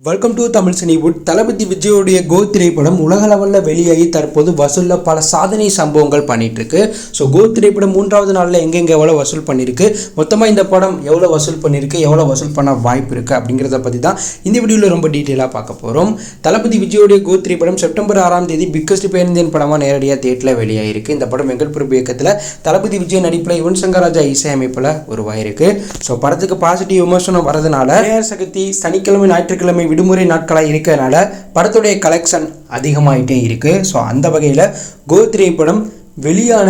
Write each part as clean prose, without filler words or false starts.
Welcome to Tamil Cinewood. Thalapathy விஜயோடைய கோ திரைப்படம் உலக லெவலில் வெளியாகி தற்போது வசூலில் பல சாதனை சம்பவங்கள் பண்ணிட்டு இருக்கு. ஸோ கோ திரைப்படம் 3வது நாளில் எங்கெங்கே எவ்வளோ வசூல் பண்ணியிருக்கு, மொத்தமாக இந்த படம் எவ்வளோ வசூல் பண்ணியிருக்கு, எவ்வளோ வசூல் பண்ண வாய்ப்பு இருக்குது அப்படிங்கிறத பற்றி தான் இந்த வீடியோவில் ரொம்ப டீட்டெயிலாக பார்க்க போகிறோம். தளபதி விஜயோடைய கோ திரைப்படம் செப்டம்பர் 6ஆம் தேதி பிக்கஸ்ட் பேன் இந்தியன் படமாக நேரடியாக தியேட்டரில் வெளியாகிருக்கு. இந்த படம் வெங்கட் பிரபு இயக்கத்தில் தளபதி விஜய் நடிப்பில் யுவன் சங்கர் ராஜா இசையமைப்பில் உருவாயிருக்கு. ஸோ படத்துக்கு பாசிட்டிவ் விமர்சனம் வரதுனால சக்தி சனிக்கிழமை ஞாயிற்றுக்கிழமை விடுமுறை நாட்களாக இருக்கிறதுனால படத்துடைய கலெக்ஷன் அதிகமாகிட்டே இருக்குது. ஸோ அந்த வகையில் கோ திரைப்படம் வெளியான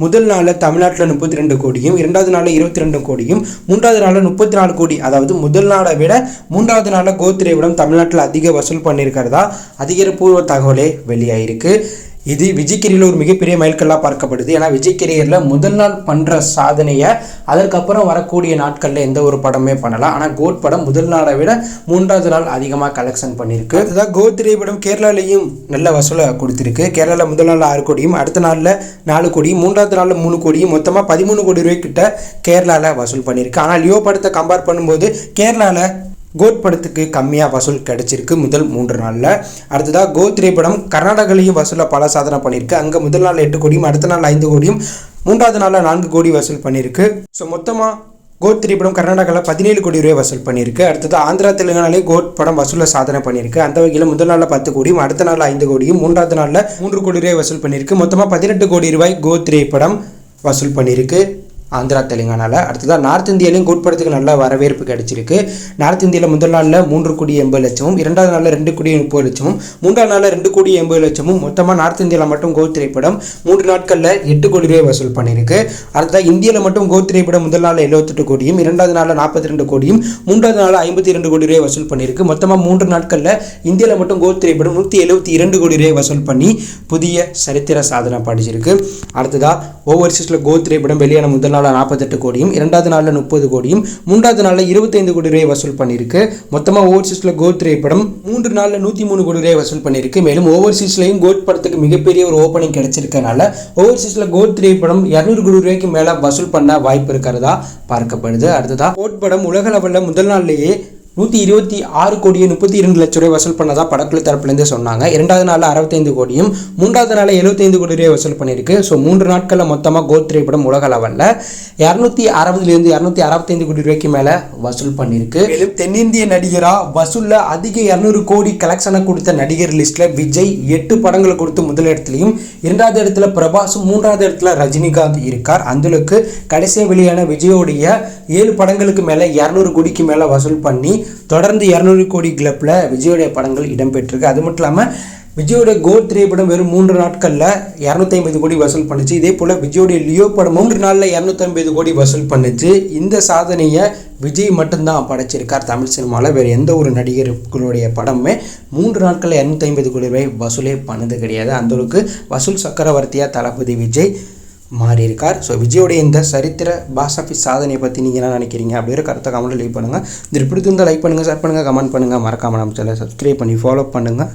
முதல் நாளில் தமிழ்நாட்டில் 32 கோடியும், 2வது நாளில் 22 கோடியும், 3வது நாளில் 34 கோடி, அதாவது முதல் நாளை விட 3வது நாளில் கோ திரைப்படம் தமிழ்நாட்டில் அதிக வசூல் பண்ணியிருக்கிறதா அதிகாரப்பூர்வ தகவலே வெளியாகிருக்கு. இது விஜய் கெரியரில் ஒரு மிகப்பெரிய மைல்கல்லாக பார்க்கப்படுது. ஏன்னா விஜய் கெரியரில் முதல் நாள் பண்ணுற சாதனையை அதற்கப்புறம் வரக்கூடிய நாட்களில் எந்த ஒரு படமே பண்ணலாம். ஆனால் கோட் படம் முதல் நாளை விட 3வது நாள் அதிகமாக கலெக்ஷன் பண்ணியிருக்கு. அதுதான் கோ திரைப்படம் கேரளாலையும் நல்ல வசூலை கொடுத்துருக்கு. கேரளாவில் முதல் நாளில் 6 கோடியும், அடுத்த நாளில் 4 கோடியும், 3வது நாளில் 3 கோடியும், மொத்தமாக 13 கோடி ரூபாய் கிட்ட கேரளாவில் வசூல் பண்ணியிருக்கு. ஆனால் லியோ படத்தை கம்பேர் பண்ணும்போது கேரளாவில் கோட் படத்துக்கு கம்மியாக வசூல் கிடைச்சிருக்கு முதல் 3 நாளில். அடுத்ததாக கோ திரைப்படம் கர்நாடகாலையும் வசூலில் பல சாதனை பண்ணியிருக்கு. அங்கே முதல் நாளில் 8 கோடியும், அடுத்த நாள் 5 கோடியும், 3வது நாளில் 4 கோடி வசூல் பண்ணியிருக்கு. ஸோ மொத்தமாக கோட் திரைப்படம் கர்நாடகாவில் 17 கோடி ரூபாய் வசூல் பண்ணியிருக்கு. அடுத்தது ஆந்திரா தெலுங்கானாலே கோட் படம் வசூலில் சாதனை பண்ணியிருக்கு. அந்த வகையில் முதல் நாளில் 10 கோடியும், அடுத்த நாளில் 5 கோடியும், 3வது நாளில் 3 கோடி ரூபாய் வசூல் பண்ணியிருக்கு. மொத்தமாக 18 கோடி ரூபாய் கோ திரைப்படம் வசூல் பண்ணியிருக்கு ஆந்திரா தெலுங்கானாவில். அடுத்ததாக நார்த் இந்தியாலையும் கோட் படத்துக்கு நல்ல வரவேற்பு கிடைச்சிருக்கு. நார்த் இந்தியாவில் முதல் நாளில் 3 கோடி 80 லட்சமும், 2வது நாளில் 2 கோடி 30 லட்சமும், 3வது நாளில் 2 கோடி 80 லட்சமும், மொத்தமாக நார்த் இந்தியாவில் மட்டும் கோ திரைப்படம் 3 நாட்களில் 8 கோடி ரூபாய் வசூல் பண்ணியிருக்கு. அடுத்ததாக இந்தியாவில் மட்டும் கோ திரைப்படம் முதல் நாளில் 78 கோடியும், 2வது நாளில் 42 கோடியும், 3வது நாளில் 52 கோடி ரூபாய் வசூல் பண்ணியிருக்கு. மொத்தமாக 3 நாட்களில் இந்தியாவில் மட்டும் கோ திரைப்படம் 172 கோடி ரூபாய் வசூல் பண்ணி புதிய சரித்திர சாதனை படிச்சிருக்கு. அடுத்ததாக ஓவர்சீஸில் கோ திரைப்படம் வெளியான முதல் நாள் 48 கோடியும், 2வது நாளில் 30 கோடியும், 3வது நாளில் 25 கோடி ரூபாய் வசூல் பண்ணியிருக்கு. மொத்தமாக ஓவர்சீஸில் கோ திரைப்படம் 3 நாளில் 103 கோடி ரூபாய் வசூல் பண்ணியிருக்கு. மேலும் ஓவர்சீஸ்லையும் கோட் படத்துக்கு மிகப்பெரிய ஒரு ஓப்பனிங் கிடைச்சிருக்கனால ஓவர்சீஸில் கோட் திரைப்படம் 200 கோடி ரூபாய்க்கு மேலே வசூல் பண்ண வாய்ப்பு இருக்கிறதா பார்க்கப்படுது. அடுத்ததாக கோட் படம் உலக லெவலில் முதல் நாள்லேயே 126 கோடியே 32 லட்சம் ரூபாய் வசூல் பண்ணதா படக்குழு தரப்புலேருந்து சொன்னாங்க. 2வது நாளில் 65 கோடியும், 3வது நாளில் 75 கோடி ரூபாய் வசூல் பண்ணியிருக்கு. ஸோ 3 நாட்களில் மொத்தமாக கோட் திரைப்படம் உலக லெவலில் 260 265 கோடி ரூபாய்க்கு மேலே வசூல் பண்ணியிருக்கு. மேலும் தென்னிந்திய நடிகராக வசூலில் அதிக 200 கோடி கலெக்ஷனை கொடுத்த நடிகர் லிஸ்ட்டில் விஜய் 8 படங்களை கொடுத்து முதல் இடத்துலையும், 2வது இடத்துல பிரபாஸும், 3வது இடத்துல ரஜினிகாந்த் இருக்கார். அந்தளவுக்கு கடைசியாக வெளியான விஜயோடைய 7 படங்களுக்கு மேலே 200 கோடிக்கு மேலே வசூல் பண்ணி தொடர்ந்து 200 கோடி கிளப்பில் விஜயோடைய படங்கள் இடம்பெற்றிருக்கு. அது மட்டும் இல்லாமல் விஜயோடைய கோட் திரைப்படம் வெறும் 3 நாட்களில் 250 கோடி வசூல் பண்ணுச்சு. இதே போல் விஜயோடைய லியோ படம் 3 நாளில் 250 கோடி வசூல் பண்ணுச்சு. இந்த சாதனையை விஜய் மட்டும்தான் படைச்சிருக்கார் தமிழ் சினிமாவில். வேறு எந்த ஒரு நடிகர்களுடைய படமே 3 நாட்களில் 250 கோடி ரூபாய் வசூலே பண்ணது கிடையாது. அந்தளவுக்கு வசூல் சக்கரவர்த்தியாக தளபதி விஜய் மாறி இருக்கார். ஸோ விஜயோடைய இந்த சரித்திர பாக்ஸ் ஆஃபீஸ் சாதனையை பற்றி நீங்கள் என்ன நினைக்கிறீங்க அப்படிங்கிற கருத்தை கமெண்ட்டில் லீவ் பண்ணுங்கள். இது பிடித்திருந்தால் லைக் பண்ணுங்கள், ஷேர் பண்ணுங்கள், கமெண்ட் பண்ணுங்கள். மறக்காமல் நம்ம சேனலை சப்ஸ்கிரைப் பண்ணி ஃபாலோ பண்ணுங்கள்.